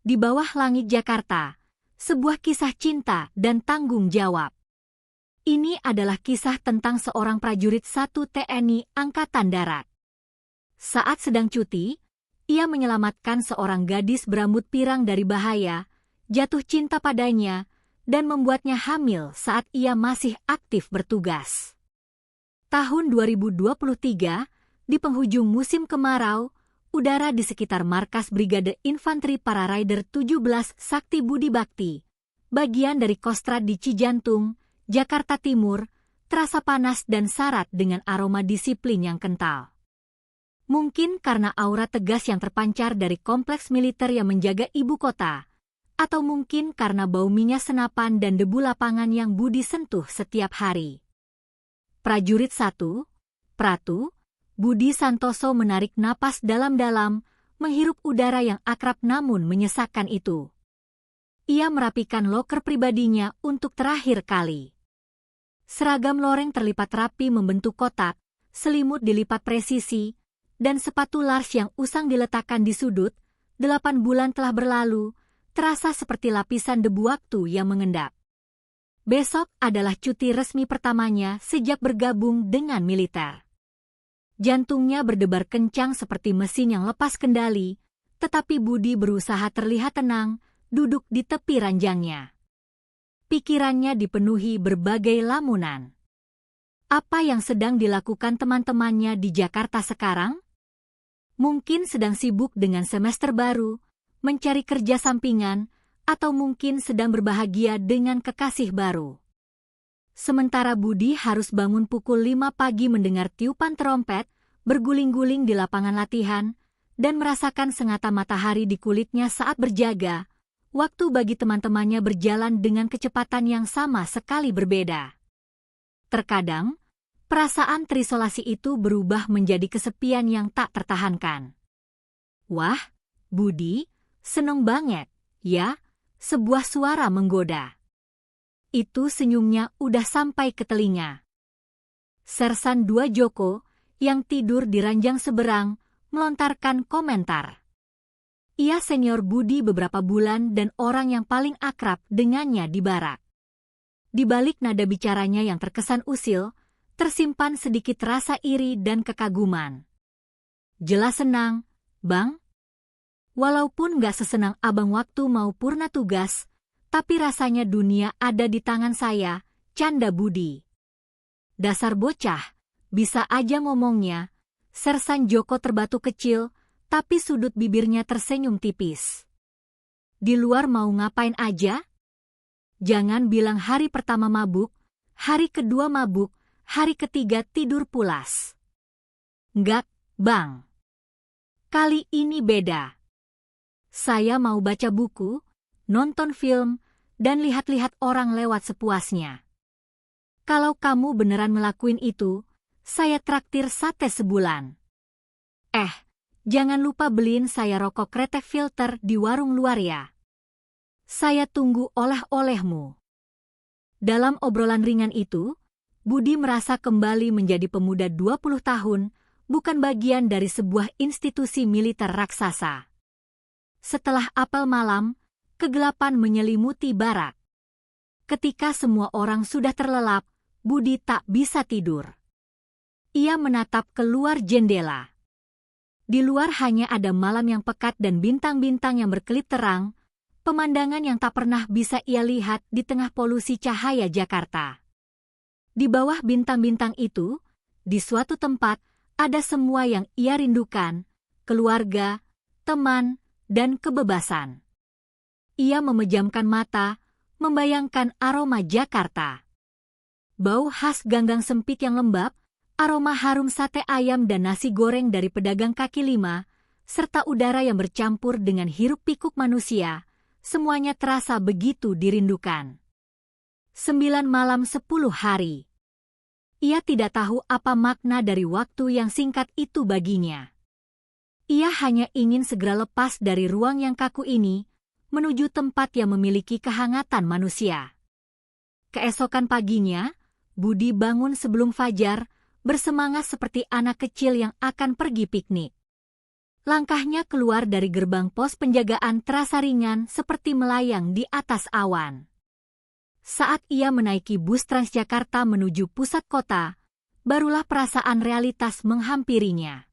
Di Bawah Langit Jakarta, sebuah kisah cinta dan tanggung jawab. Ini adalah kisah tentang seorang prajurit 1 TNI Angkatan Darat. Saat sedang cuti, ia menyelamatkan seorang gadis berambut pirang dari bahaya, jatuh cinta padanya, dan membuatnya hamil saat ia masih aktif bertugas. Tahun 2023, di penghujung musim kemarau, udara di sekitar markas Brigade Infanteri Para Rider 17 Sakti Budi Bakti, bagian dari Kostrad di Cijantung, Jakarta Timur, terasa panas dan syarat dengan aroma disiplin yang kental. Mungkin karena aura tegas yang terpancar dari kompleks militer yang menjaga ibu kota, atau mungkin karena bau minyak senapan dan debu lapangan yang Budi sentuh setiap hari. Prajurit 1, Pratu, Budi Santoso menarik napas dalam-dalam, menghirup udara yang akrab namun menyesakkan itu. Ia merapikan loker pribadinya untuk terakhir kali. Seragam loreng terlipat rapi membentuk kotak, selimut dilipat presisi, dan sepatu Lars yang usang diletakkan di sudut. 8 bulan telah berlalu, terasa seperti lapisan debu waktu yang mengendap. Besok adalah cuti resmi pertamanya sejak bergabung dengan militer. Jantungnya berdebar kencang seperti mesin yang lepas kendali, tetapi Budi berusaha terlihat tenang, duduk di tepi ranjangnya. Pikirannya dipenuhi berbagai lamunan. Apa yang sedang dilakukan teman-temannya di Jakarta sekarang? Mungkin sedang sibuk dengan semester baru, mencari kerja sampingan, atau mungkin sedang berbahagia dengan kekasih baru. Sementara Budi harus bangun pukul 5 pagi mendengar tiupan trompet, berguling-guling di lapangan latihan, dan merasakan sengatan matahari di kulitnya saat berjaga, waktu bagi teman-temannya berjalan dengan kecepatan yang sama sekali berbeda. Terkadang, perasaan terisolasi itu berubah menjadi kesepian yang tak tertahankan. Wah, Budi, seneng banget, ya, sebuah suara menggoda. Itu senyumnya udah sampai ke telinga. Sersan 2 Joko, yang tidur di ranjang seberang, melontarkan komentar. Ia senior Budi beberapa bulan dan orang yang paling akrab dengannya di barak. Di balik nada bicaranya yang terkesan usil, tersimpan sedikit rasa iri dan kekaguman. Jelas senang, Bang. Walaupun gak sesenang abang waktu mau purna tugas, tapi rasanya dunia ada di tangan saya, canda Budi. Dasar bocah, bisa aja ngomongnya. Sersan Joko terbatuk kecil, tapi sudut bibirnya tersenyum tipis. Di luar mau ngapain aja? Jangan bilang hari pertama mabuk, hari kedua mabuk, hari ketiga tidur pulas. Enggak, Bang. Kali ini beda. Saya mau baca buku, nonton film, dan lihat-lihat orang lewat sepuasnya. Kalau kamu beneran ngelakuin itu, saya traktir sate sebulan. Jangan lupa beliin saya rokok kretek filter di warung luar ya. Saya tunggu oleh-olehmu. Dalam obrolan ringan itu, Budi merasa kembali menjadi pemuda 20 tahun, bukan bagian dari sebuah institusi militer raksasa. Setelah apel malam, kegelapan menyelimuti barak. Ketika semua orang sudah terlelap, Budi tak bisa tidur. Ia menatap keluar jendela. Di luar hanya ada malam yang pekat dan bintang-bintang yang berkelip terang, pemandangan yang tak pernah bisa ia lihat di tengah polusi cahaya Jakarta. Di bawah bintang-bintang itu, di suatu tempat, ada semua yang ia rindukan, keluarga, teman, dan kebebasan. Ia memejamkan mata, membayangkan aroma Jakarta. Bau khas ganggang sempit yang lembab, aroma harum sate ayam dan nasi goreng dari pedagang kaki lima, serta udara yang bercampur dengan hiruk pikuk manusia, semuanya terasa begitu dirindukan. 9 malam 10 hari. Ia tidak tahu apa makna dari waktu yang singkat itu baginya. Ia hanya ingin segera lepas dari ruang yang kaku ini, menuju tempat yang memiliki kehangatan manusia. Keesokan paginya, Budi bangun sebelum fajar, bersemangat seperti anak kecil yang akan pergi piknik. Langkahnya keluar dari gerbang pos penjagaan terasa ringan seperti melayang di atas awan. Saat ia menaiki bus Transjakarta menuju pusat kota, barulah perasaan realitas menghampirinya.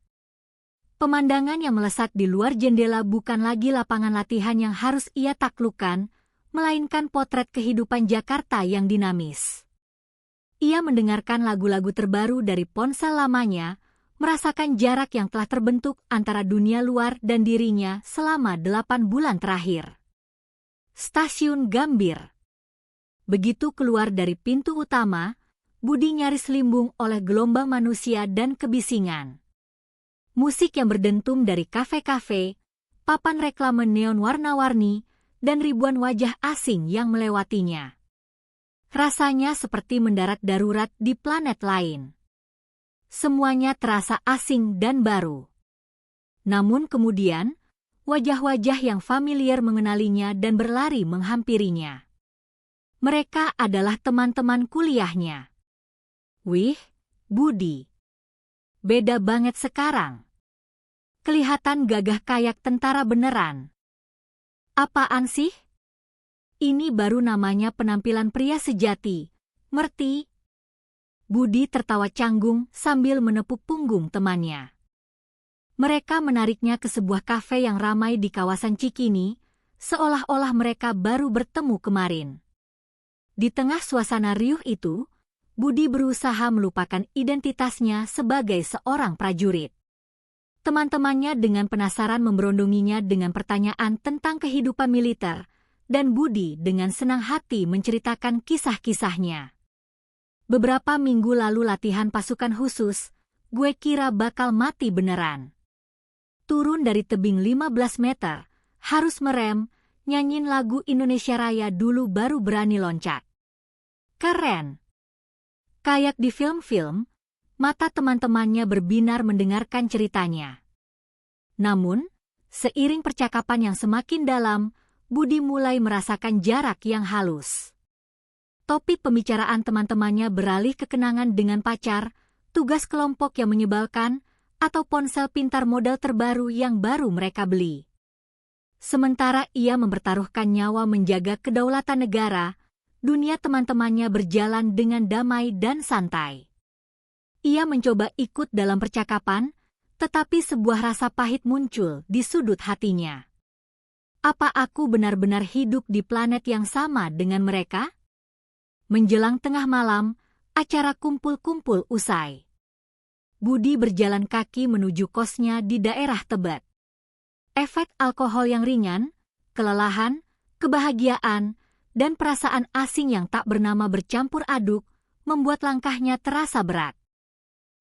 Pemandangan yang melesat di luar jendela bukan lagi lapangan latihan yang harus ia taklukkan, melainkan potret kehidupan Jakarta yang dinamis. Ia mendengarkan lagu-lagu terbaru dari ponsel lamanya, merasakan jarak yang telah terbentuk antara dunia luar dan dirinya selama 8 bulan terakhir. Stasiun Gambir. Begitu keluar dari pintu utama, Budi nyaris limbung oleh gelombang manusia dan kebisingan. Musik yang berdentum dari kafe-kafe, papan reklame neon warna-warni, dan ribuan wajah asing yang melewatinya. Rasanya seperti mendarat darurat di planet lain. Semuanya terasa asing dan baru. Namun kemudian, wajah-wajah yang familiar mengenalinya dan berlari menghampirinya. Mereka adalah teman-teman kuliahnya. Wih, Budi. Beda banget sekarang. Kelihatan gagah kayak tentara beneran. Apaan sih? Ini baru namanya penampilan pria sejati, merti? Budi tertawa canggung sambil menepuk punggung temannya. Mereka menariknya ke sebuah kafe yang ramai di kawasan Cikini, seolah-olah mereka baru bertemu kemarin. Di tengah suasana riuh itu, Budi berusaha melupakan identitasnya sebagai seorang prajurit. Teman-temannya dengan penasaran memberondonginya dengan pertanyaan tentang kehidupan militer, dan Budi dengan senang hati menceritakan kisah-kisahnya. Beberapa minggu lalu latihan pasukan khusus, gue kira bakal mati beneran. Turun dari tebing 15 meter, harus merem, nyanyiin lagu Indonesia Raya dulu baru berani loncat. Keren! Kayak di film-film, mata teman-temannya berbinar mendengarkan ceritanya. Namun, seiring percakapan yang semakin dalam, Budi mulai merasakan jarak yang halus. Topik pembicaraan teman-temannya beralih ke kenangan dengan pacar, tugas kelompok yang menyebalkan, atau ponsel pintar model terbaru yang baru mereka beli. Sementara ia mempertaruhkan nyawa menjaga kedaulatan negara, dunia teman-temannya berjalan dengan damai dan santai. Ia mencoba ikut dalam percakapan, tetapi sebuah rasa pahit muncul di sudut hatinya. Apa aku benar-benar hidup di planet yang sama dengan mereka? Menjelang tengah malam, acara kumpul-kumpul usai. Budi berjalan kaki menuju kosnya di daerah Tebet. Efek alkohol yang ringan, kelelahan, kebahagiaan, dan perasaan asing yang tak bernama bercampur aduk, membuat langkahnya terasa berat.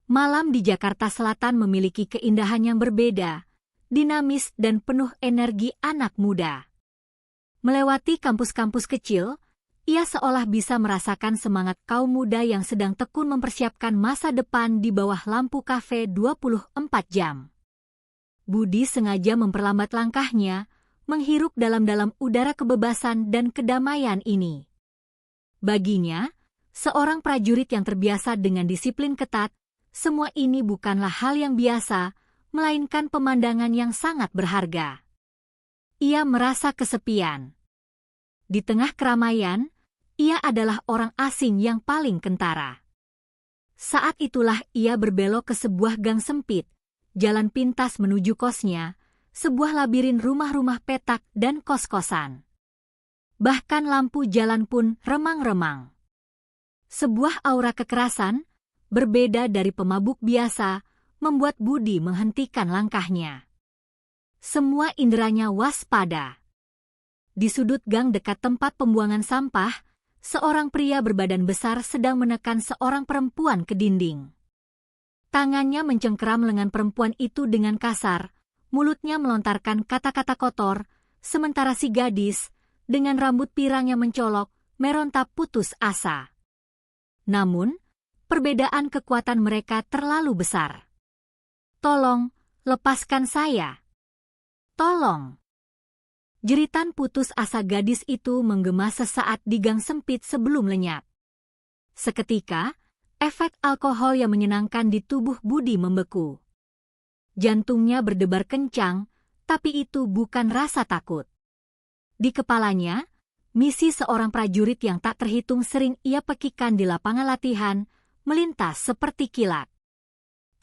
Malam di Jakarta Selatan memiliki keindahan yang berbeda, dinamis dan penuh energi anak muda. Melewati kampus-kampus kecil, ia seolah bisa merasakan semangat kaum muda yang sedang tekun mempersiapkan masa depan di bawah lampu kafe 24 jam. Budi sengaja memperlambat langkahnya, menghirup dalam-dalam udara kebebasan dan kedamaian ini. Baginya, seorang prajurit yang terbiasa dengan disiplin ketat, semua ini bukanlah hal yang biasa, melainkan pemandangan yang sangat berharga. Ia merasa kesepian. Di tengah keramaian, ia adalah orang asing yang paling kentara. Saat itulah ia berbelok ke sebuah gang sempit, jalan pintas menuju kosnya, sebuah labirin rumah-rumah petak dan kos-kosan. Bahkan lampu jalan pun remang-remang. Sebuah aura kekerasan, berbeda dari pemabuk biasa, membuat Budi menghentikan langkahnya. Semua inderanya waspada. Di sudut gang dekat tempat pembuangan sampah, seorang pria berbadan besar sedang menekan seorang perempuan ke dinding. Tangannya mencengkeram lengan perempuan itu dengan kasar, mulutnya melontarkan kata-kata kotor, sementara si gadis, dengan rambut pirang yang mencolok, meronta putus asa. Namun, perbedaan kekuatan mereka terlalu besar. "Tolong, lepaskan saya. Tolong!" Jeritan putus asa gadis itu menggema sesaat di gang sempit sebelum lenyap. Seketika, efek alkohol yang menyenangkan di tubuh Budi membeku. Jantungnya berdebar kencang, tapi itu bukan rasa takut. Di kepalanya, misi seorang prajurit yang tak terhitung sering ia pekikan di lapangan latihan, melintas seperti kilat.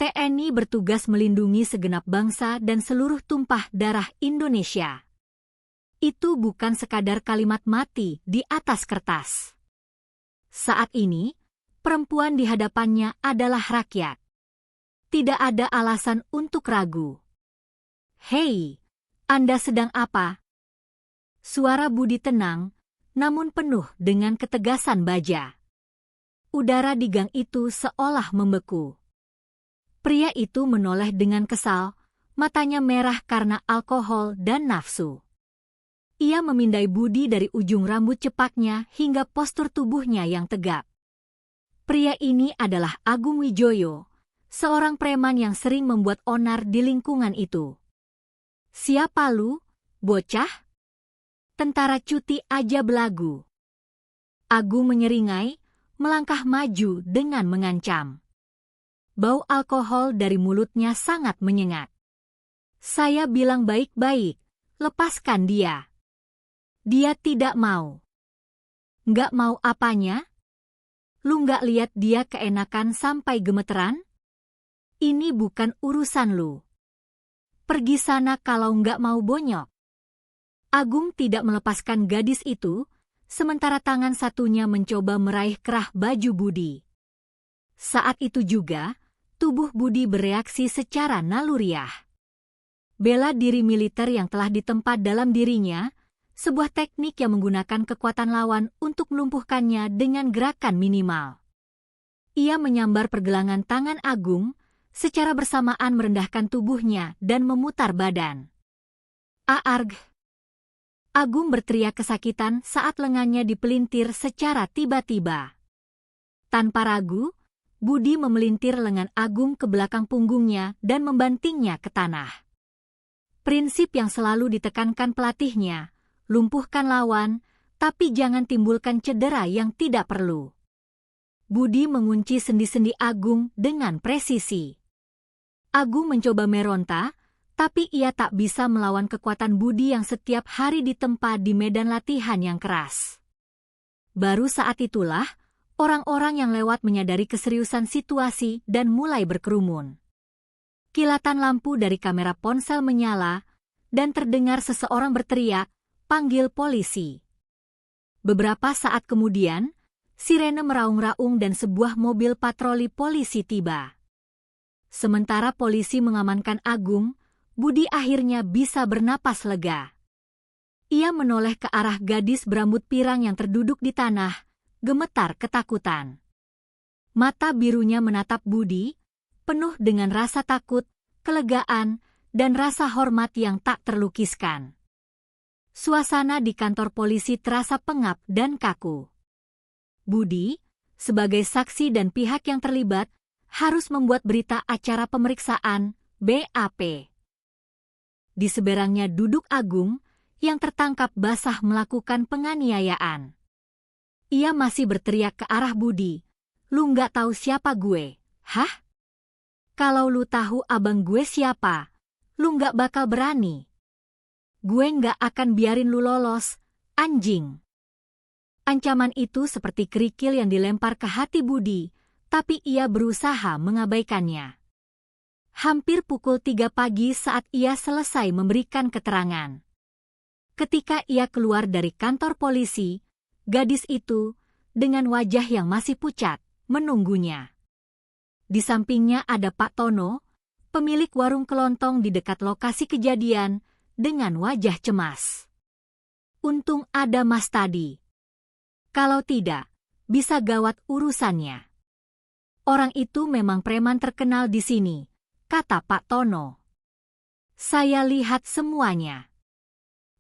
TNI bertugas melindungi segenap bangsa dan seluruh tumpah darah Indonesia. Itu bukan sekadar kalimat mati di atas kertas. Saat ini, perempuan di hadapannya adalah rakyat. Tidak ada alasan untuk ragu. "Hei, Anda sedang apa?" Suara Budi tenang, namun penuh dengan ketegasan baja. Udara di gang itu seolah membeku. Pria itu menoleh dengan kesal, matanya merah karena alkohol dan nafsu. Ia memindai Budi dari ujung rambut cepaknya hingga postur tubuhnya yang tegap. Pria ini adalah Agung Wijoyo, seorang preman yang sering membuat onar di lingkungan itu. "Siapa lu, bocah? Tentara cuti aja belagu." Agung menyeringai, melangkah maju dengan mengancam. Bau alkohol dari mulutnya sangat menyengat. "Saya bilang baik-baik, lepaskan dia." Dia tidak mau. "Nggak mau apanya? Lu nggak lihat dia keenakan sampai gemeteran? Ini bukan urusan lu. Pergi sana kalau nggak mau bonyok." Agung tidak melepaskan gadis itu, sementara tangan satunya mencoba meraih kerah baju Budi. Saat itu juga, tubuh Budi bereaksi secara naluriah. Bela diri militer yang telah ditempa dalam dirinya, sebuah teknik yang menggunakan kekuatan lawan untuk melumpuhkannya dengan gerakan minimal. Ia menyambar pergelangan tangan Agung, secara bersamaan merendahkan tubuhnya dan memutar badan. "Aarg!" Agung berteriak kesakitan saat lengannya dipelintir secara tiba-tiba. Tanpa ragu, Budi memelintir lengan Agung ke belakang punggungnya dan membantingnya ke tanah. Prinsip yang selalu ditekankan pelatihnya, lumpuhkan lawan, tapi jangan timbulkan cedera yang tidak perlu. Budi mengunci sendi-sendi Agung dengan presisi. Agung mencoba meronta, tapi ia tak bisa melawan kekuatan Budi yang setiap hari ditempa di medan latihan yang keras. Baru saat itulah, orang-orang yang lewat menyadari keseriusan situasi dan mulai berkerumun. Kilatan lampu dari kamera ponsel menyala, dan terdengar seseorang berteriak, "Panggil polisi." Beberapa saat kemudian, sirene meraung-raung dan sebuah mobil patroli polisi tiba. Sementara polisi mengamankan Agung, Budi akhirnya bisa bernapas lega. Ia menoleh ke arah gadis berambut pirang yang terduduk di tanah, gemetar ketakutan. Mata birunya menatap Budi, penuh dengan rasa takut, kelegaan, dan rasa hormat yang tak terlukiskan. Suasana di kantor polisi terasa pengap dan kaku. Budi, sebagai saksi dan pihak yang terlibat, harus membuat berita acara pemeriksaan, BAP. Di seberangnya duduk Agung, yang tertangkap basah melakukan penganiayaan. Ia masih berteriak ke arah Budi, "Lu nggak tahu siapa gue, hah? Kalau lu tahu abang gue siapa, lu nggak bakal berani. Gue nggak akan biarin lu lolos, anjing." Ancaman itu seperti kerikil yang dilempar ke hati Budi, tapi ia berusaha mengabaikannya. Hampir pukul 3 pagi saat ia selesai memberikan keterangan. Ketika ia keluar dari kantor polisi, gadis itu, dengan wajah yang masih pucat, menunggunya. Di sampingnya ada Pak Tono, pemilik warung kelontong di dekat lokasi kejadian, dengan wajah cemas. Untung ada Mas tadi. Kalau tidak, bisa gawat urusannya. Orang itu memang preman terkenal di sini, kata Pak Tono. Saya lihat semuanya.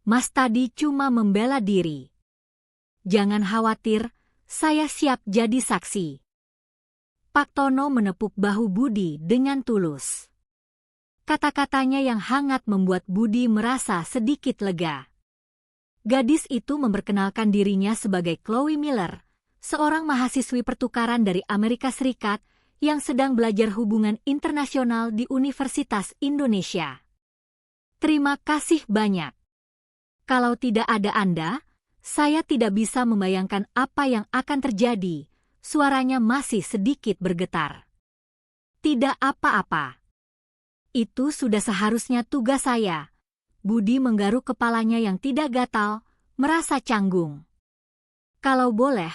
Mas tadi cuma membela diri. Jangan khawatir, saya siap jadi saksi. Pak Tono menepuk bahu Budi dengan tulus. Kata-katanya yang hangat membuat Budi merasa sedikit lega. Gadis itu memperkenalkan dirinya sebagai Chloe Miller, seorang mahasiswi pertukaran dari Amerika Serikat yang sedang belajar hubungan internasional di Universitas Indonesia. Terima kasih banyak. Kalau tidak ada Anda, saya tidak bisa membayangkan apa yang akan terjadi. Suaranya masih sedikit bergetar. Tidak apa-apa. Itu sudah seharusnya tugas saya. Budi menggaruk kepalanya yang tidak gatal, merasa canggung. Kalau boleh,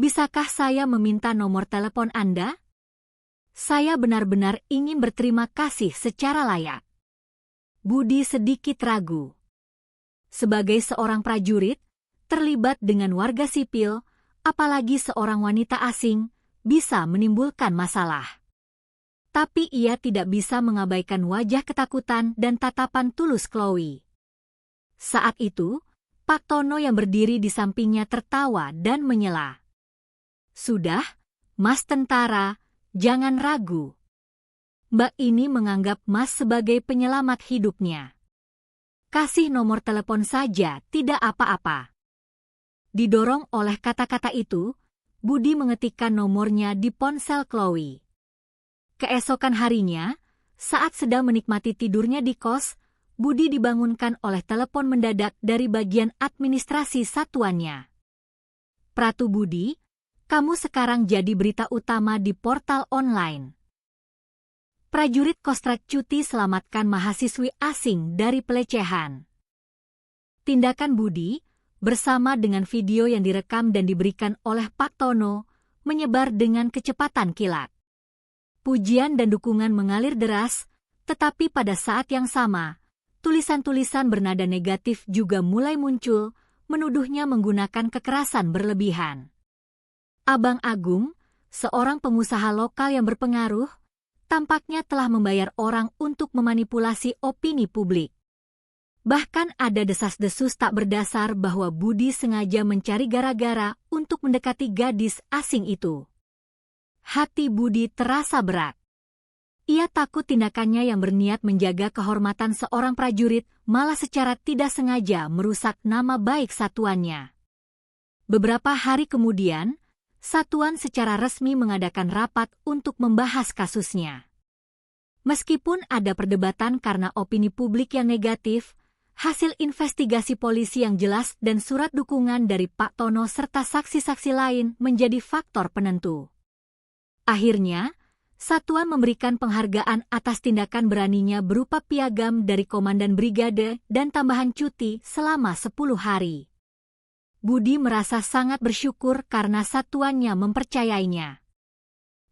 bisakah saya meminta nomor telepon Anda? Saya benar-benar ingin berterima kasih secara layak. Budi sedikit ragu. Sebagai seorang prajurit, terlibat dengan warga sipil, apalagi seorang wanita asing, bisa menimbulkan masalah. Tapi ia tidak bisa mengabaikan wajah ketakutan dan tatapan tulus Chloe. Saat itu, Pak Tono yang berdiri di sampingnya tertawa dan menyela. Sudah, Mas Tentara, jangan ragu. Mbak ini menganggap Mas sebagai penyelamat hidupnya. Kasih nomor telepon saja, tidak apa-apa. Didorong oleh kata-kata itu, Budi mengetikkan nomornya di ponsel Chloe. Keesokan harinya, saat sedang menikmati tidurnya di kos, Budi dibangunkan oleh telepon mendadak dari bagian administrasi satuannya. Pratu Budi, kamu sekarang jadi berita utama di portal online. Prajurit Kostrad cuti selamatkan mahasiswi asing dari pelecehan. Tindakan Budi, bersama dengan video yang direkam dan diberikan oleh Pak Tono, menyebar dengan kecepatan kilat. Pujian dan dukungan mengalir deras, tetapi pada saat yang sama, tulisan-tulisan bernada negatif juga mulai muncul, menuduhnya menggunakan kekerasan berlebihan. Abang Agung, seorang pengusaha lokal yang berpengaruh, tampaknya telah membayar orang untuk memanipulasi opini publik. Bahkan ada desas-desus tak berdasar bahwa Budi sengaja mencari gara-gara untuk mendekati gadis asing itu. Hati Budi terasa berat. Ia takut tindakannya yang berniat menjaga kehormatan seorang prajurit malah secara tidak sengaja merusak nama baik satuannya. Beberapa hari kemudian, satuan secara resmi mengadakan rapat untuk membahas kasusnya. Meskipun ada perdebatan karena opini publik yang negatif, hasil investigasi polisi yang jelas dan surat dukungan dari Pak Tono serta saksi-saksi lain menjadi faktor penentu. Akhirnya, satuan memberikan penghargaan atas tindakan beraninya berupa piagam dari komandan brigade dan tambahan cuti selama 10 hari. Budi merasa sangat bersyukur karena satuannya mempercayainya.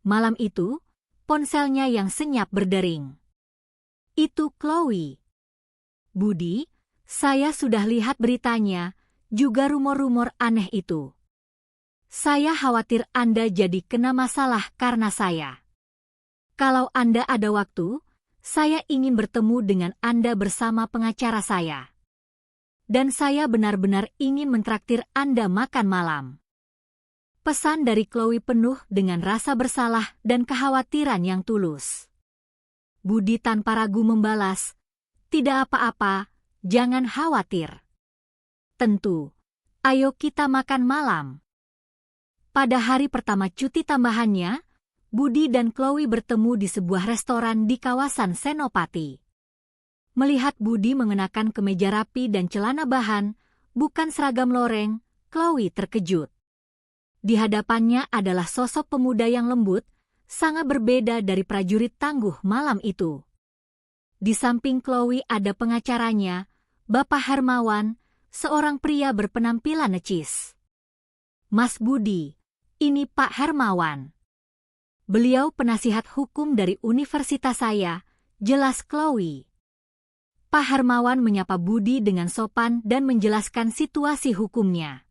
Malam itu, ponselnya yang senyap berdering. Itu Chloe. Budi, saya sudah lihat beritanya, juga rumor-rumor aneh itu. Saya khawatir Anda jadi kena masalah karena saya. Kalau Anda ada waktu, saya ingin bertemu dengan Anda bersama pengacara saya. Dan saya benar-benar ingin mentraktir Anda makan malam. Pesan dari Chloe penuh dengan rasa bersalah dan kekhawatiran yang tulus. Budi tanpa ragu membalas, tidak apa-apa, jangan khawatir. Tentu, ayo kita makan malam. Pada hari pertama cuti tambahannya, Budi dan Chloe bertemu di sebuah restoran di kawasan Senopati. Melihat Budi mengenakan kemeja rapi dan celana bahan, bukan seragam loreng, Chloe terkejut. Di hadapannya adalah sosok pemuda yang lembut, sangat berbeda dari prajurit tangguh malam itu. Di samping Chloe ada pengacaranya, Bapak Hermawan, seorang pria berpenampilan necis. Mas Budi, ini Pak Hermawan. Beliau penasihat hukum dari universitas saya, jelas Chloe. Pak Hermawan menyapa Budi dengan sopan dan menjelaskan situasi hukumnya.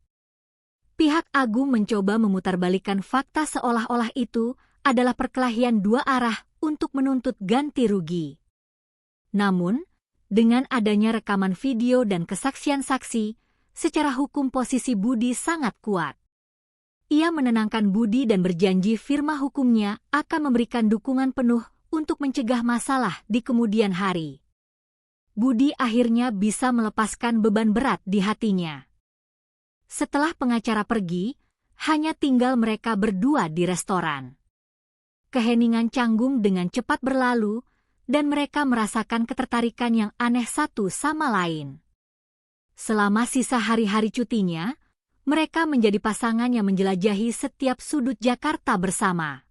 Pihak Agung mencoba memutarbalikkan fakta seolah-olah itu adalah perkelahian dua arah untuk menuntut ganti rugi. Namun, dengan adanya rekaman video dan kesaksian saksi, secara hukum posisi Budi sangat kuat. Ia menenangkan Budi dan berjanji firma hukumnya akan memberikan dukungan penuh untuk mencegah masalah di kemudian hari. Budi akhirnya bisa melepaskan beban berat di hatinya. Setelah pengacara pergi, hanya tinggal mereka berdua di restoran. keheningan canggung dengan cepat berlalu, dan mereka merasakan ketertarikan yang aneh satu sama lain. Selama sisa hari-hari cutinya, mereka menjadi pasangan yang menjelajahi setiap sudut Jakarta bersama.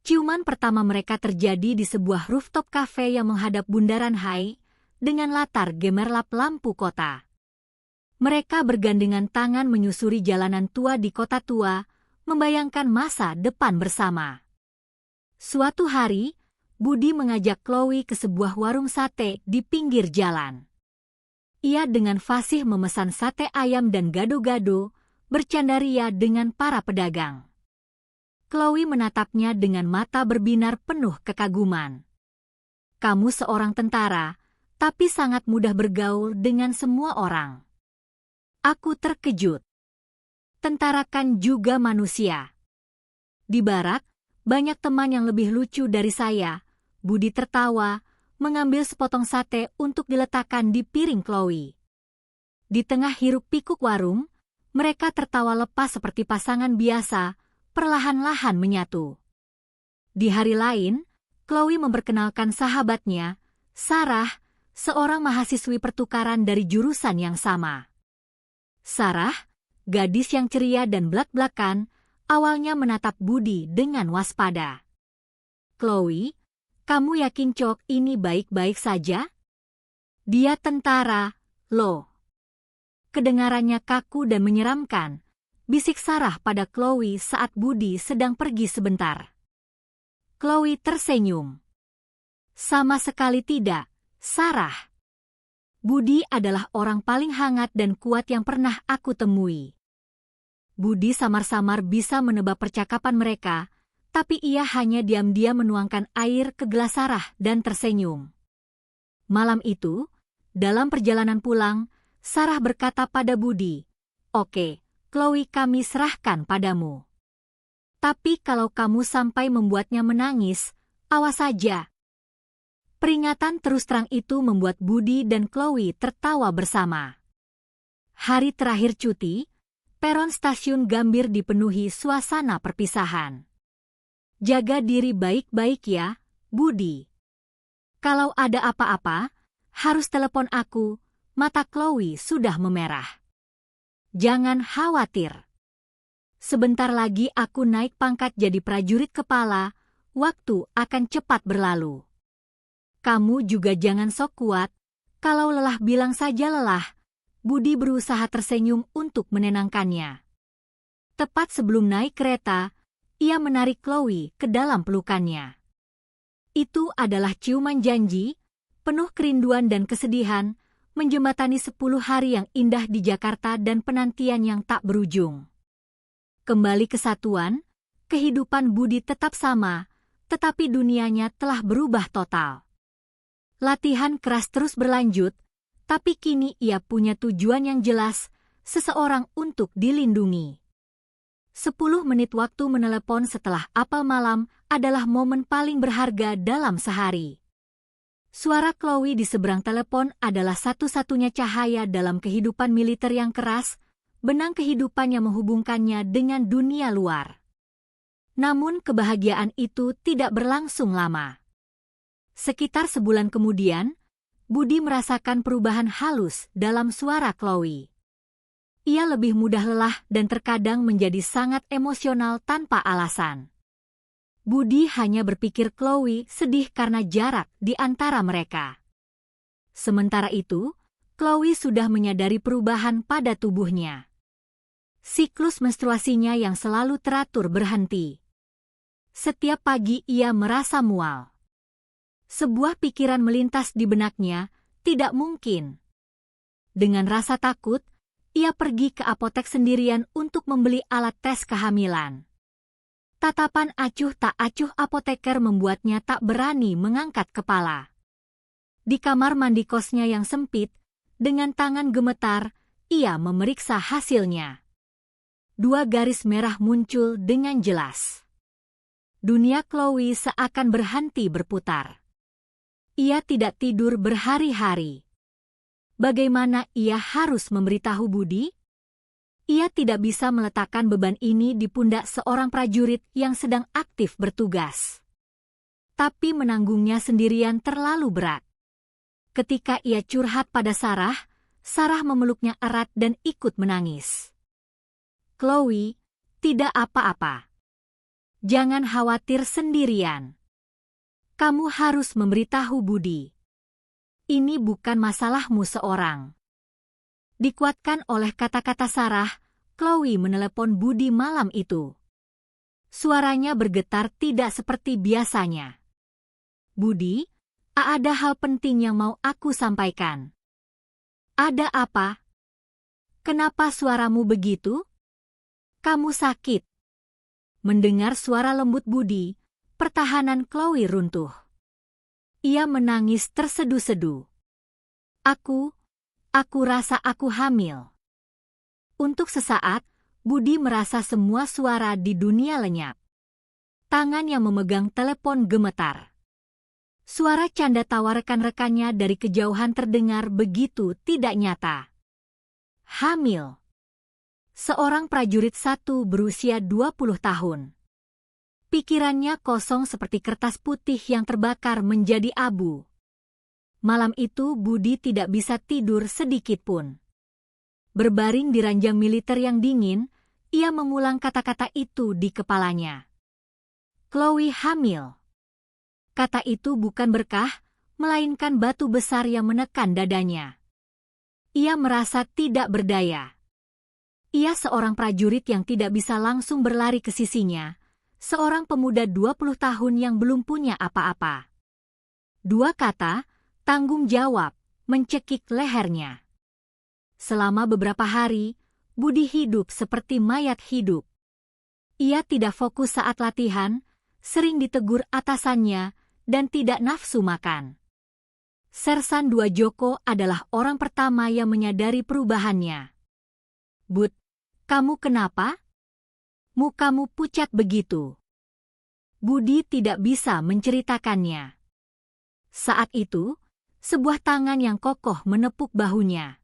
Ciuman pertama mereka terjadi di sebuah rooftop cafe yang menghadap Bundaran HI dengan latar gemerlap lampu kota. Mereka bergandengan tangan menyusuri jalanan tua di kota tua, membayangkan masa depan bersama. Suatu hari, Budi mengajak Chloe ke sebuah warung sate di pinggir jalan. Ia dengan fasih memesan sate ayam dan gado-gado, bercandaria dengan para pedagang. Chloe menatapnya dengan mata berbinar penuh kekaguman. Kamu seorang tentara, tapi sangat mudah bergaul dengan semua orang. Aku terkejut. Tentara kan juga manusia. Di barak, banyak teman yang lebih lucu dari saya. Budi tertawa, mengambil sepotong sate untuk diletakkan di piring Chloe. Di tengah hiruk-pikuk warung, mereka tertawa lepas seperti pasangan biasa, perlahan-lahan menyatu. Di hari lain, Chloe memperkenalkan sahabatnya, Sarah, seorang mahasiswi pertukaran dari jurusan yang sama. Sarah, gadis yang ceria dan blak-blakan, awalnya menatap Budi dengan waspada. Chloe, kamu yakin Cok ini baik-baik saja? Dia tentara, loh. Kedengarannya kaku dan menyeramkan, bisik Sarah pada Chloe saat Budi sedang pergi sebentar. Chloe tersenyum. Sama sekali tidak, Sarah. Budi adalah orang paling hangat dan kuat yang pernah aku temui. Budi samar-samar bisa menebak percakapan mereka, tapi ia hanya diam-diam menuangkan air ke gelas Sarah dan tersenyum. Malam itu, dalam perjalanan pulang, Sarah berkata pada Budi, "Oke, Chloe kami serahkan padamu. Tapi kalau kamu sampai membuatnya menangis, awas saja." Peringatan terus terang itu membuat Budi dan Chloe tertawa bersama. Hari terakhir cuti, peron stasiun Gambir dipenuhi suasana perpisahan. Jaga diri baik-baik ya, Budi. Kalau ada apa-apa, harus telepon aku, mata Chloe sudah memerah. Jangan khawatir. Sebentar lagi aku naik pangkat jadi prajurit kepala, waktu akan cepat berlalu. Kamu juga jangan sok kuat, kalau lelah bilang saja lelah. Budi berusaha tersenyum untuk menenangkannya. Tepat sebelum naik kereta, ia menarik Chloe ke dalam pelukannya. Itu adalah ciuman janji, penuh kerinduan dan kesedihan, menjembatani 10 hari yang indah di Jakarta dan penantian yang tak berujung. Kembali kesatuan, kehidupan Budi tetap sama, tetapi dunianya telah berubah total. Latihan keras terus berlanjut, tapi kini ia punya tujuan yang jelas, seseorang untuk dilindungi. 10 menit waktu menelepon setelah apel malam adalah momen paling berharga dalam sehari. Suara Chloe di seberang telepon adalah satu-satunya cahaya dalam kehidupan militer yang keras, benang kehidupan yang menghubungkannya dengan dunia luar. Namun kebahagiaan itu tidak berlangsung lama. Sekitar sebulan kemudian, Budi merasakan perubahan halus dalam suara Chloe. Ia lebih mudah lelah dan terkadang menjadi sangat emosional tanpa alasan. Budi hanya berpikir Chloe sedih karena jarak di antara mereka. Sementara itu, Chloe sudah menyadari perubahan pada tubuhnya. Siklus menstruasinya yang selalu teratur berhenti. Setiap pagi ia merasa mual. Sebuah pikiran melintas di benaknya, tidak mungkin. Dengan rasa takut, ia pergi ke apotek sendirian untuk membeli alat tes kehamilan. Tatapan acuh tak acuh apoteker membuatnya tak berani mengangkat kepala. Di kamar mandi kosnya yang sempit, dengan tangan gemetar, ia memeriksa hasilnya. 2 garis merah muncul dengan jelas. Dunia Chloe seakan berhenti berputar. Ia tidak tidur berhari-hari. Bagaimana ia harus memberitahu Budi? Ia tidak bisa meletakkan beban ini di pundak seorang prajurit yang sedang aktif bertugas. Tapi menanggungnya sendirian terlalu berat. Ketika ia curhat pada Sarah, Sarah memeluknya erat dan ikut menangis. "Chloe, tidak apa-apa. Jangan khawatir sendirian. Kamu harus memberitahu Budi. Ini bukan masalahmu seorang." Dikuatkan oleh kata-kata Sarah, Chloe menelepon Budi malam itu. Suaranya bergetar tidak seperti biasanya. "Budi, ada hal penting yang mau aku sampaikan." "Ada apa? Kenapa suaramu begitu? Kamu sakit?" Mendengar suara lembut Budi, pertahanan Chloe runtuh. Ia menangis tersedu-sedu. Aku rasa aku hamil." Untuk sesaat, Budi merasa semua suara di dunia lenyap. Tangan yang memegang telepon gemetar. Suara canda tawa rekan-rekannya dari kejauhan terdengar begitu tidak nyata. Hamil. Seorang prajurit satu berusia 20 tahun. Pikirannya kosong seperti kertas putih yang terbakar menjadi abu. Malam itu Budi tidak bisa tidur sedikit pun. Berbaring di ranjang militer yang dingin, ia mengulang kata-kata itu di kepalanya. Chloe hamil. Kata itu bukan berkah, melainkan batu besar yang menekan dadanya. Ia merasa tidak berdaya. Ia seorang prajurit yang tidak bisa langsung berlari ke sisinya, seorang pemuda 20 tahun yang belum punya apa-apa. Dua kata, tanggung jawab, mencekik lehernya. Selama beberapa hari, Budi hidup seperti mayat hidup. Ia tidak fokus saat latihan, sering ditegur atasannya, dan tidak nafsu makan. Sersan II Joko adalah orang pertama yang menyadari perubahannya. "Bud, kamu kenapa? Mukamu pucat begitu." Budi tidak bisa menceritakannya. Saat itu, sebuah tangan yang kokoh menepuk bahunya.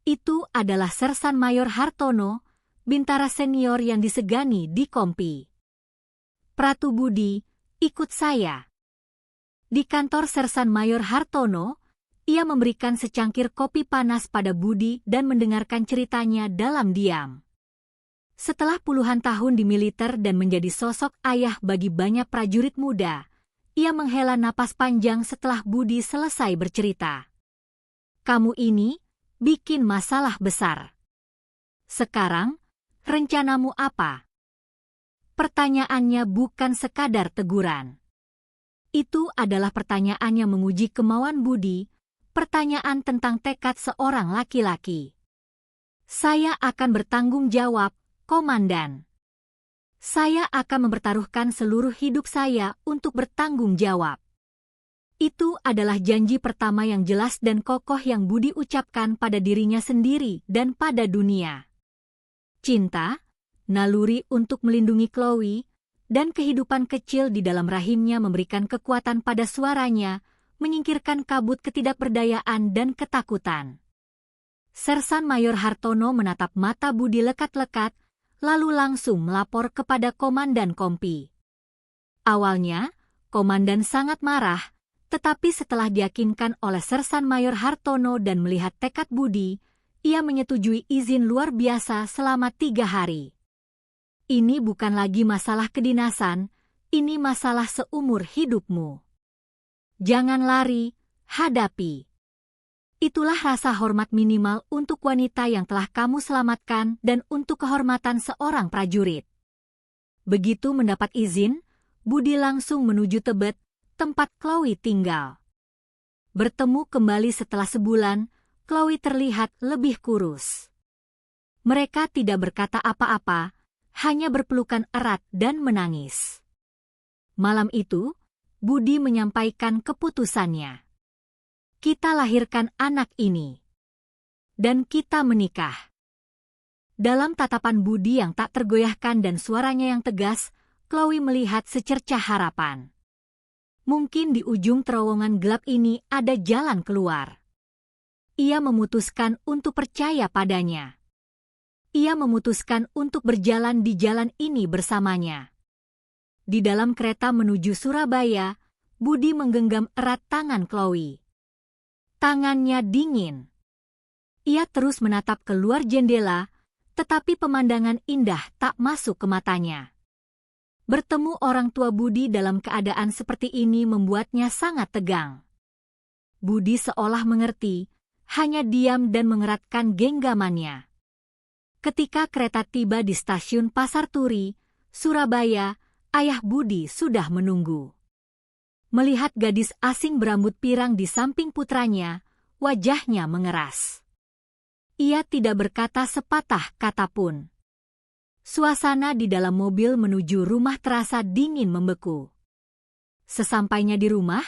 Itu adalah Sersan Mayor Hartono, bintara senior yang disegani di Kompi. "Pratu Budi, ikut saya." Di kantor Sersan Mayor Hartono, ia memberikan secangkir kopi panas pada Budi dan mendengarkan ceritanya dalam diam. Setelah puluhan tahun di militer dan menjadi sosok ayah bagi banyak prajurit muda, ia menghela napas panjang setelah Budi selesai bercerita. "Kamu ini bikin masalah besar. Sekarang, rencanamu apa?" Pertanyaannya bukan sekadar teguran. Itu adalah pertanyaan yang menguji kemauan Budi, pertanyaan tentang tekad seorang laki-laki. "Saya akan bertanggung jawab, Komandan. Saya akan mempertaruhkan seluruh hidup saya untuk bertanggung jawab." Itu adalah janji pertama yang jelas dan kokoh yang Budi ucapkan pada dirinya sendiri dan pada dunia. Cinta, naluri untuk melindungi Chloe, dan kehidupan kecil di dalam rahimnya memberikan kekuatan pada suaranya, menyingkirkan kabut ketidakberdayaan dan ketakutan. Sersan Mayor Hartono menatap mata Budi lekat-lekat, lalu langsung melapor kepada Komandan Kompi. Awalnya, Komandan sangat marah, tetapi setelah diyakinkan oleh Sersan Mayor Hartono dan melihat tekad Budi, ia menyetujui izin luar biasa selama 3 hari. "Ini bukan lagi masalah kedinasan, ini masalah seumur hidupmu. Jangan lari, hadapi." Itulah rasa hormat minimal untuk wanita yang telah kamu selamatkan dan untuk kehormatan seorang prajurit. Begitu mendapat izin, Budi langsung menuju Tebet, tempat Chloe tinggal. Bertemu kembali setelah sebulan, Chloe terlihat lebih kurus. Mereka tidak berkata apa-apa, hanya berpelukan erat dan menangis. Malam itu, Budi menyampaikan keputusannya. "Kita lahirkan anak ini. Dan kita menikah." Dalam tatapan Budi yang tak tergoyahkan dan suaranya yang tegas, Chloe melihat secercah harapan. Mungkin di ujung terowongan gelap ini ada jalan keluar. Ia memutuskan untuk percaya padanya. ia memutuskan untuk berjalan di jalan ini bersamanya. Di dalam kereta menuju Surabaya, Budi menggenggam erat tangan Chloe. Tangannya dingin. Ia terus menatap keluar jendela, tetapi pemandangan indah tak masuk ke matanya. Bertemu orang tua Budi dalam keadaan seperti ini membuatnya sangat tegang. Budi seolah mengerti, hanya diam dan mengeratkan genggamannya. Ketika kereta tiba di stasiun Pasar Turi, Surabaya, ayah Budi sudah menunggu. Melihat gadis asing berambut pirang di samping putranya, wajahnya mengeras. Ia tidak berkata sepatah kata pun. Suasana di dalam mobil menuju rumah terasa dingin membeku. Sesampainya di rumah,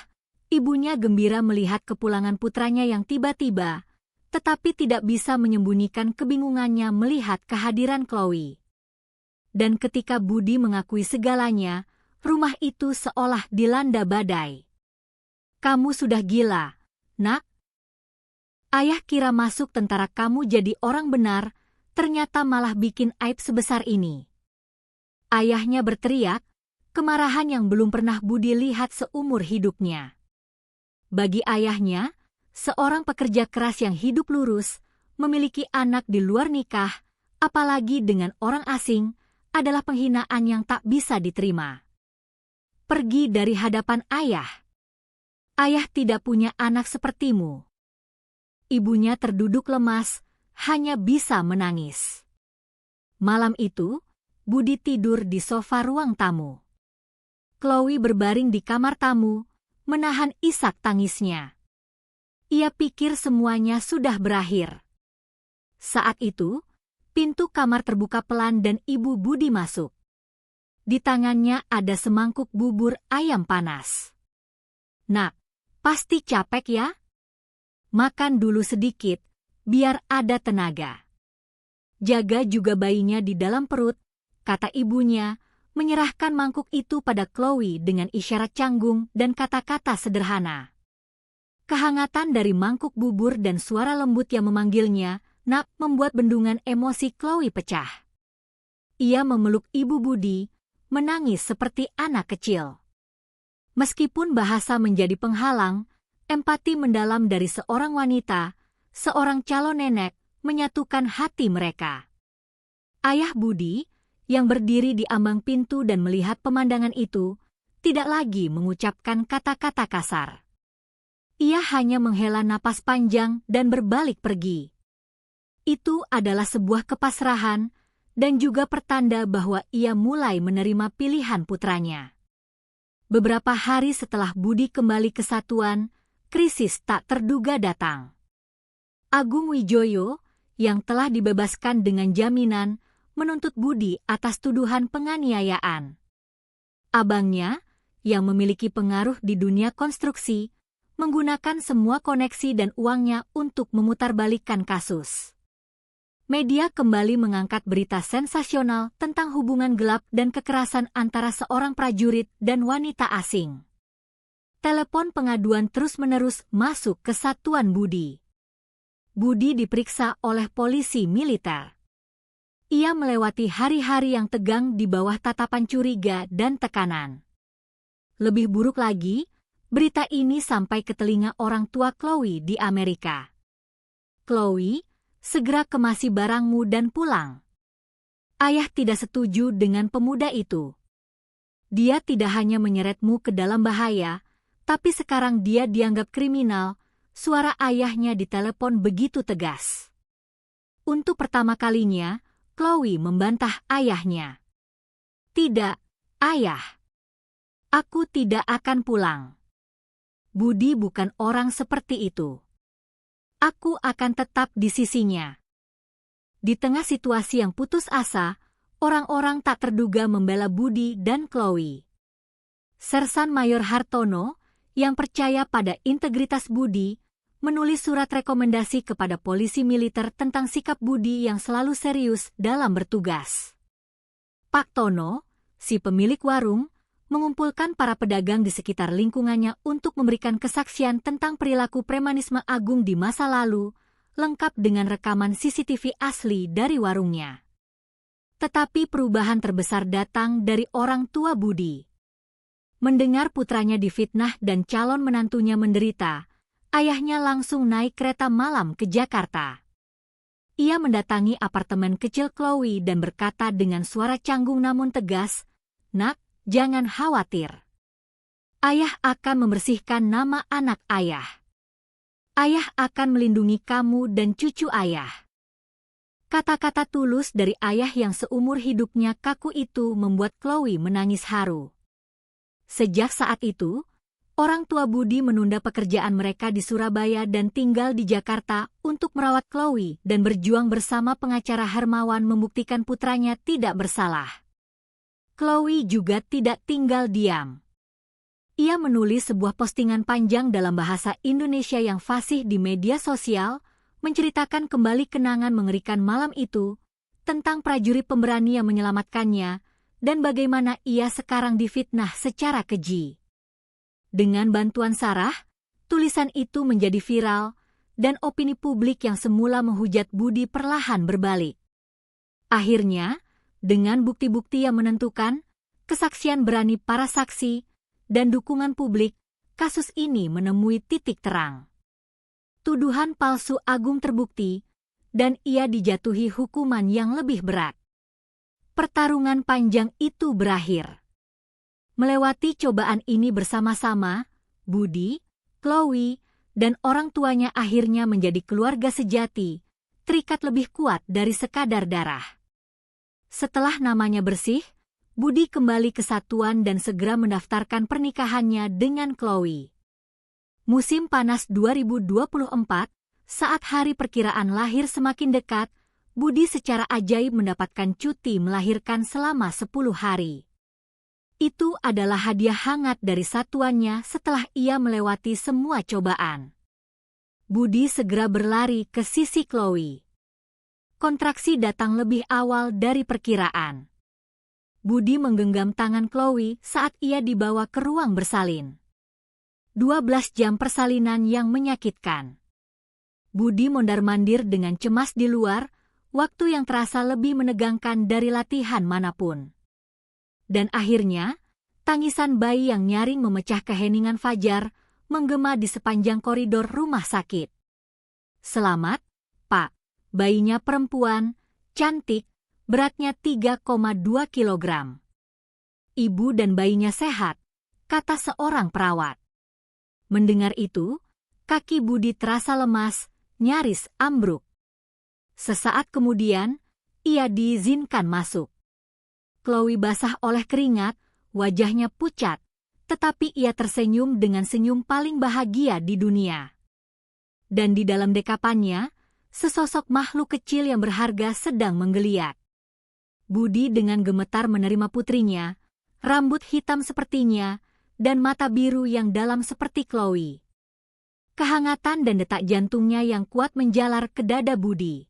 ibunya gembira melihat kepulangan putranya yang tiba-tiba, tetapi tidak bisa menyembunyikan kebingungannya melihat kehadiran Chloe. Dan ketika Budi mengakui segalanya, rumah itu seolah dilanda badai. "Kamu sudah gila, Nak. Ayah kira masuk tentara kamu jadi orang benar, ternyata malah bikin aib sebesar ini." Ayahnya berteriak, kemarahan yang belum pernah Budi lihat seumur hidupnya. Bagi ayahnya, seorang pekerja keras yang hidup lurus, memiliki anak di luar nikah, apalagi dengan orang asing, adalah penghinaan yang tak bisa diterima. "Pergi dari hadapan ayah. Ayah tidak punya anak sepertimu." Ibunya terduduk lemas, hanya bisa menangis. Malam itu, Budi tidur di sofa ruang tamu. Chloe berbaring di kamar tamu, menahan isak tangisnya. Ia pikir semuanya sudah berakhir. Saat itu, pintu kamar terbuka pelan dan ibu Budi masuk. Di tangannya ada semangkuk bubur ayam panas. "Nak, pasti capek ya? Makan dulu sedikit, biar ada tenaga. Jaga juga bayinya di dalam perut," kata ibunya, menyerahkan mangkuk itu pada Chloe dengan isyarat canggung dan kata-kata sederhana. Kehangatan dari mangkuk bubur dan suara lembut yang memanggilnya, "Nak," membuat bendungan emosi Chloe pecah. Ia memeluk ibu Budi, menangis seperti anak kecil. Meskipun bahasa menjadi penghalang, empati mendalam dari seorang wanita, seorang calon nenek, menyatukan hati mereka. Ayah Budi, yang berdiri di ambang pintu dan melihat pemandangan itu, tidak lagi mengucapkan kata-kata kasar. Ia hanya menghela napas panjang dan berbalik pergi. Itu adalah sebuah kepasrahan dan juga pertanda bahwa ia mulai menerima pilihan putranya. Beberapa hari setelah Budi kembali ke satuan, krisis tak terduga datang. Agung Wijoyo, yang telah dibebaskan dengan jaminan, menuntut Budi atas tuduhan penganiayaan. Abangnya, yang memiliki pengaruh di dunia konstruksi, menggunakan semua koneksi dan uangnya untuk memutarbalikkan kasus. Media kembali mengangkat berita sensasional tentang hubungan gelap dan kekerasan antara seorang prajurit dan wanita asing. Telepon pengaduan terus-menerus masuk ke satuan Budi. Budi diperiksa oleh polisi militer. Ia melewati hari-hari yang tegang di bawah tatapan curiga dan tekanan. Lebih buruk lagi, berita ini sampai ke telinga orang tua Chloe di Amerika. "Chloe, segera kemasi barangmu dan pulang." Ayah tidak setuju dengan pemuda itu. "Dia tidak hanya menyeretmu ke dalam bahaya, tapi sekarang dia dianggap kriminal." Suara ayahnya di telepon begitu tegas. Untuk pertama kalinya, Chloe membantah ayahnya. "Tidak, ayah. Aku tidak akan pulang. Budi bukan orang seperti itu. Aku akan tetap di sisinya." Di tengah situasi yang putus asa, orang-orang tak terduga membela Budi dan Chloe. Sersan Mayor Hartono, yang percaya pada integritas Budi, menulis surat rekomendasi kepada polisi militer tentang sikap Budi yang selalu serius dalam bertugas. Pak Tono, si pemilik warung, mengumpulkan para pedagang di sekitar lingkungannya untuk memberikan kesaksian tentang perilaku premanisme Agung di masa lalu, lengkap dengan rekaman CCTV asli dari warungnya. Tetapi perubahan terbesar datang dari orang tua Budi. Mendengar putranya difitnah dan calon menantunya menderita, ayahnya langsung naik kereta malam ke Jakarta. Ia mendatangi apartemen kecil Chloe dan berkata dengan suara canggung namun tegas, "Nak, jangan khawatir. Ayah akan membersihkan nama anak ayah. Ayah akan melindungi kamu dan cucu ayah." Kata-kata tulus dari ayah yang seumur hidupnya kaku itu membuat Chloe menangis haru. Sejak saat itu, orang tua Budi menunda pekerjaan mereka di Surabaya dan tinggal di Jakarta untuk merawat Chloe dan berjuang bersama pengacara Hermawan membuktikan putranya tidak bersalah. Chloe juga tidak tinggal diam. Ia menulis sebuah postingan panjang dalam bahasa Indonesia yang fasih di media sosial, menceritakan kembali kenangan mengerikan malam itu, tentang prajurit pemberani yang menyelamatkannya, dan bagaimana ia sekarang difitnah secara keji. Dengan bantuan Sarah, tulisan itu menjadi viral, dan opini publik yang semula menghujat Budi perlahan berbalik. Akhirnya, dengan bukti-bukti yang menentukan, kesaksian berani para saksi, dan dukungan publik, kasus ini menemui titik terang. Tuduhan palsu Agung terbukti, dan ia dijatuhi hukuman yang lebih berat. Pertarungan panjang itu berakhir. Melewati cobaan ini bersama-sama, Budi, Chloe, dan orang tuanya akhirnya menjadi keluarga sejati, terikat lebih kuat dari sekadar darah. Setelah namanya bersih, Budi kembali ke satuan dan segera mendaftarkan pernikahannya dengan Chloe. Musim panas 2024, saat hari perkiraan lahir semakin dekat, Budi secara ajaib mendapatkan cuti melahirkan selama 10 hari. Itu adalah hadiah hangat dari satuannya setelah ia melewati semua cobaan. Budi segera berlari ke sisi Chloe. Kontraksi datang lebih awal dari perkiraan. Budi menggenggam tangan Chloe saat ia dibawa ke ruang bersalin. 12 jam persalinan yang menyakitkan. Budi mondar-mandir dengan cemas di luar, waktu yang terasa lebih menegangkan dari latihan manapun. Dan akhirnya, tangisan bayi yang nyaring memecah keheningan fajar menggema di sepanjang koridor rumah sakit. "Selamat, Pak. Bayinya perempuan, cantik, beratnya 3,2 kilogram. Ibu dan bayinya sehat," kata seorang perawat. Mendengar itu, kaki Budi terasa lemas, nyaris ambruk. Sesaat kemudian, ia diizinkan masuk. Chloe basah oleh keringat, wajahnya pucat, tetapi ia tersenyum dengan senyum paling bahagia di dunia. Dan di dalam dekapannya, sesosok makhluk kecil yang berharga sedang menggeliat. Budi dengan gemetar menerima putrinya, rambut hitam sepertinya, dan mata biru yang dalam seperti Chloe. Kehangatan dan detak jantungnya yang kuat menjalar ke dada Budi.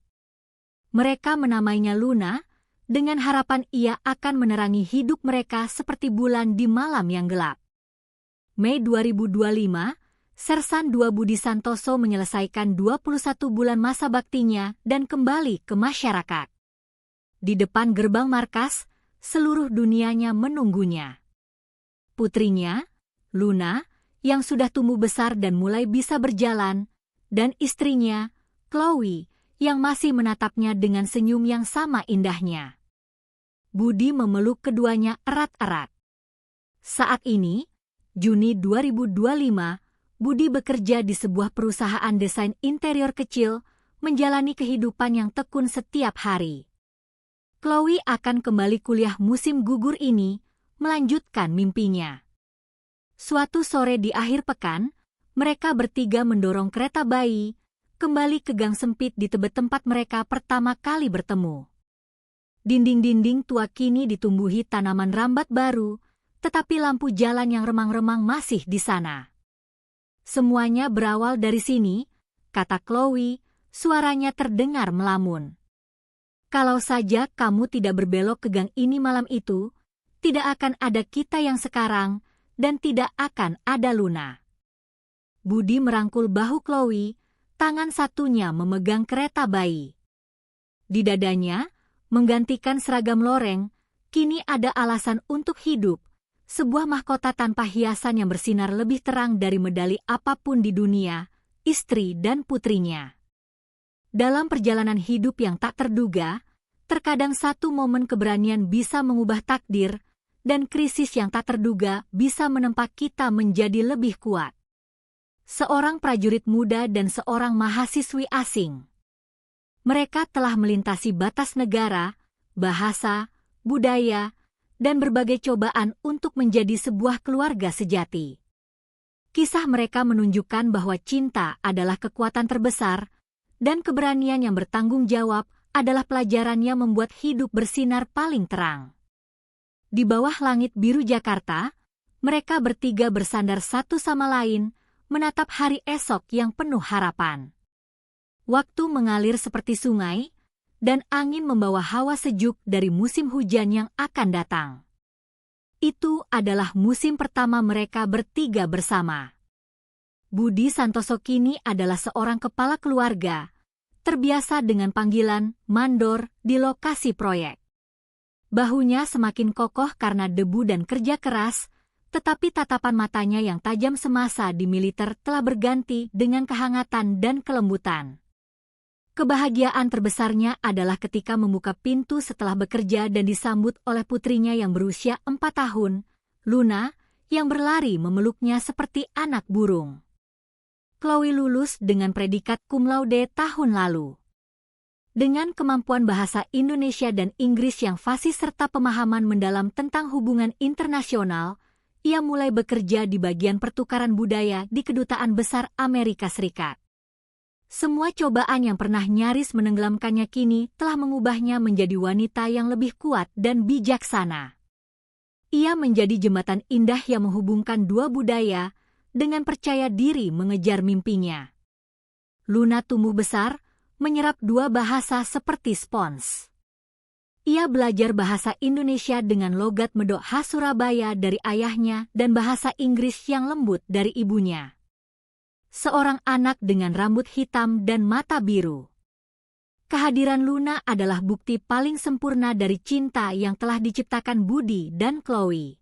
Mereka menamainya Luna, dengan harapan ia akan menerangi hidup mereka seperti bulan di malam yang gelap. Mei 2025, Sersan II Budi Santoso menyelesaikan 21 bulan masa baktinya dan kembali ke masyarakat. Di depan gerbang markas, seluruh dunianya menunggunya. Putrinya, Luna, yang sudah tumbuh besar dan mulai bisa berjalan, dan istrinya, Chloe, yang masih menatapnya dengan senyum yang sama indahnya. Budi memeluk keduanya erat-erat. Saat ini, Juni 2025, Budi bekerja di sebuah perusahaan desain interior kecil, menjalani kehidupan yang tekun setiap hari. Chloe akan kembali kuliah musim gugur ini, melanjutkan mimpinya. Suatu sore di akhir pekan, mereka bertiga mendorong kereta bayi, kembali ke gang sempit di Tebet tempat mereka pertama kali bertemu. Dinding-dinding tua kini ditumbuhi tanaman rambat baru, tetapi lampu jalan yang remang-remang masih di sana. "Semuanya berawal dari sini," kata Chloe, suaranya terdengar melamun. "Kalau saja kamu tidak berbelok ke gang ini malam itu, tidak akan ada kita yang sekarang, dan tidak akan ada Luna." Budi merangkul bahu Chloe, tangan satunya memegang kereta bayi. Di dadanya, menggantikan seragam loreng, kini ada alasan untuk hidup, sebuah mahkota tanpa hiasan yang bersinar lebih terang dari medali apapun di dunia, istri dan putrinya. Dalam perjalanan hidup yang tak terduga, terkadang satu momen keberanian bisa mengubah takdir, dan krisis yang tak terduga bisa menempa kita menjadi lebih kuat. Seorang prajurit muda dan seorang mahasiswi asing. Mereka telah melintasi batas negara, bahasa, budaya, dan berbagai cobaan untuk menjadi sebuah keluarga sejati. Kisah mereka menunjukkan bahwa cinta adalah kekuatan terbesar, dan keberanian yang bertanggung jawab adalah pelajaran yang membuat hidup bersinar paling terang. Di bawah langit biru Jakarta, mereka bertiga bersandar satu sama lain, menatap hari esok yang penuh harapan. Waktu mengalir seperti sungai, dan angin membawa hawa sejuk dari musim hujan yang akan datang. Itu adalah musim pertama mereka bertiga bersama. Budi Santoso kini adalah seorang kepala keluarga, terbiasa dengan panggilan mandor di lokasi proyek. Bahunya semakin kokoh karena debu dan kerja keras, tetapi tatapan matanya yang tajam semasa di militer telah berganti dengan kehangatan dan kelembutan. Kebahagiaan terbesarnya adalah ketika membuka pintu setelah bekerja dan disambut oleh putrinya yang berusia 4 tahun, Luna, yang berlari memeluknya seperti anak burung. Chloe lulus dengan predikat cum laude tahun lalu. Dengan kemampuan bahasa Indonesia dan Inggris yang fasih serta pemahaman mendalam tentang hubungan internasional, ia mulai bekerja di bagian pertukaran budaya di Kedutaan Besar Amerika Serikat. Semua cobaan yang pernah nyaris menenggelamkannya kini telah mengubahnya menjadi wanita yang lebih kuat dan bijaksana. Ia menjadi jembatan indah yang menghubungkan dua budaya dengan percaya diri mengejar mimpinya. Luna tumbuh besar, menyerap dua bahasa seperti spons. Ia belajar bahasa Indonesia dengan logat medok khas Surabaya dari ayahnya dan bahasa Inggris yang lembut dari ibunya. Seorang anak dengan rambut hitam dan mata biru. Kehadiran Luna adalah bukti paling sempurna dari cinta yang telah diciptakan Budi dan Chloe.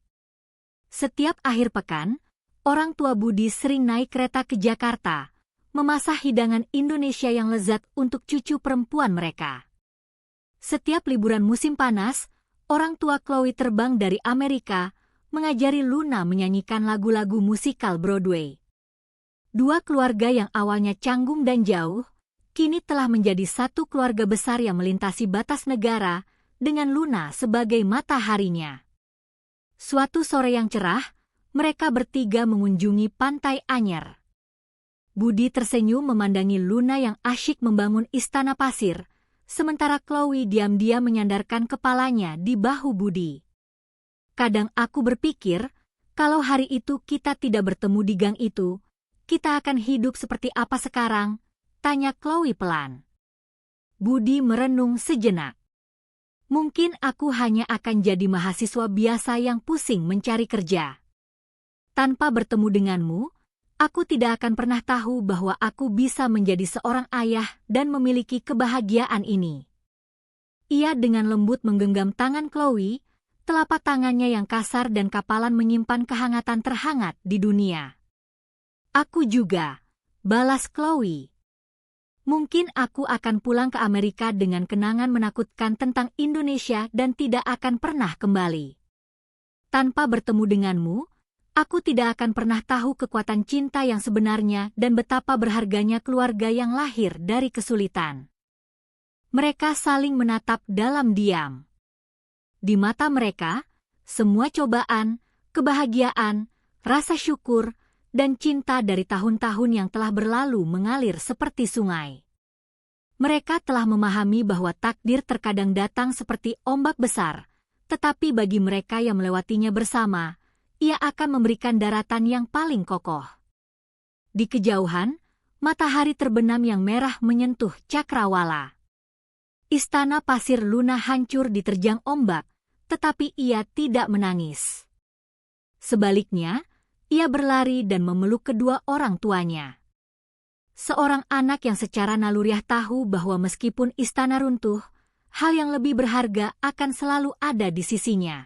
Setiap akhir pekan, orang tua Budi sering naik kereta ke Jakarta, memasak hidangan Indonesia yang lezat untuk cucu perempuan mereka. Setiap liburan musim panas, orang tua Chloe terbang dari Amerika, mengajari Luna menyanyikan lagu-lagu musikal Broadway. Dua keluarga yang awalnya canggung dan jauh, kini telah menjadi satu keluarga besar yang melintasi batas negara, dengan Luna sebagai mataharinya. Suatu sore yang cerah, mereka bertiga mengunjungi Pantai Anyer. Budi tersenyum memandangi Luna yang asyik membangun istana pasir, sementara Chloe diam-diam menyandarkan kepalanya di bahu Budi. Kadang aku berpikir, kalau hari itu kita tidak bertemu di gang itu, kita akan hidup seperti apa sekarang? Tanya Chloe pelan. Budi merenung sejenak. Mungkin aku hanya akan jadi mahasiswa biasa yang pusing mencari kerja. Tanpa bertemu denganmu, aku tidak akan pernah tahu bahwa aku bisa menjadi seorang ayah dan memiliki kebahagiaan ini. Ia dengan lembut menggenggam tangan Chloe, telapak tangannya yang kasar dan kapalan menyimpan kehangatan terhangat di dunia. Aku juga, balas Chloe. Mungkin aku akan pulang ke Amerika dengan kenangan menakutkan tentang Indonesia dan tidak akan pernah kembali. Tanpa bertemu denganmu, aku tidak akan pernah tahu kekuatan cinta yang sebenarnya dan betapa berharganya keluarga yang lahir dari kesulitan. Mereka saling menatap dalam diam. Di mata mereka, semua cobaan, kebahagiaan, rasa syukur, dan cinta dari tahun-tahun yang telah berlalu mengalir seperti sungai. Mereka telah memahami bahwa takdir terkadang datang seperti ombak besar, tetapi bagi mereka yang melewatinya bersama, ia akan memberikan daratan yang paling kokoh. Di kejauhan, matahari terbenam yang merah menyentuh cakrawala. Istana pasir Luna hancur diterjang ombak, tetapi ia tidak menangis. Sebaliknya, ia berlari dan memeluk kedua orang tuanya. Seorang anak yang secara naluriah tahu bahwa meskipun istana runtuh, hal yang lebih berharga akan selalu ada di sisinya.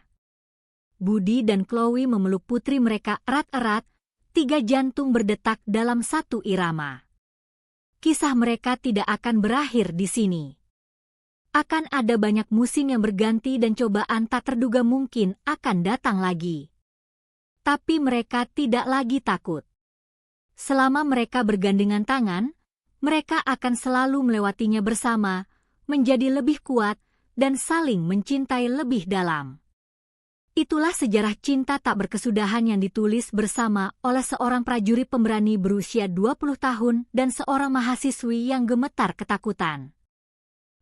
Budi dan Chloe memeluk putri mereka erat-erat, 3 jantung berdetak dalam satu irama. Kisah mereka tidak akan berakhir di sini. Akan ada banyak musim yang berganti dan cobaan tak terduga mungkin akan datang lagi. Tapi mereka tidak lagi takut. Selama mereka bergandengan tangan, mereka akan selalu melewatinya bersama, menjadi lebih kuat, dan saling mencintai lebih dalam. Itulah sejarah cinta tak berkesudahan yang ditulis bersama oleh seorang prajurit pemberani berusia 20 tahun dan seorang mahasiswi yang gemetar ketakutan.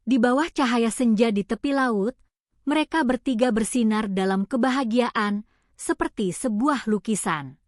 Di bawah cahaya senja di tepi laut, mereka bertiga bersinar dalam kebahagiaan, seperti sebuah lukisan.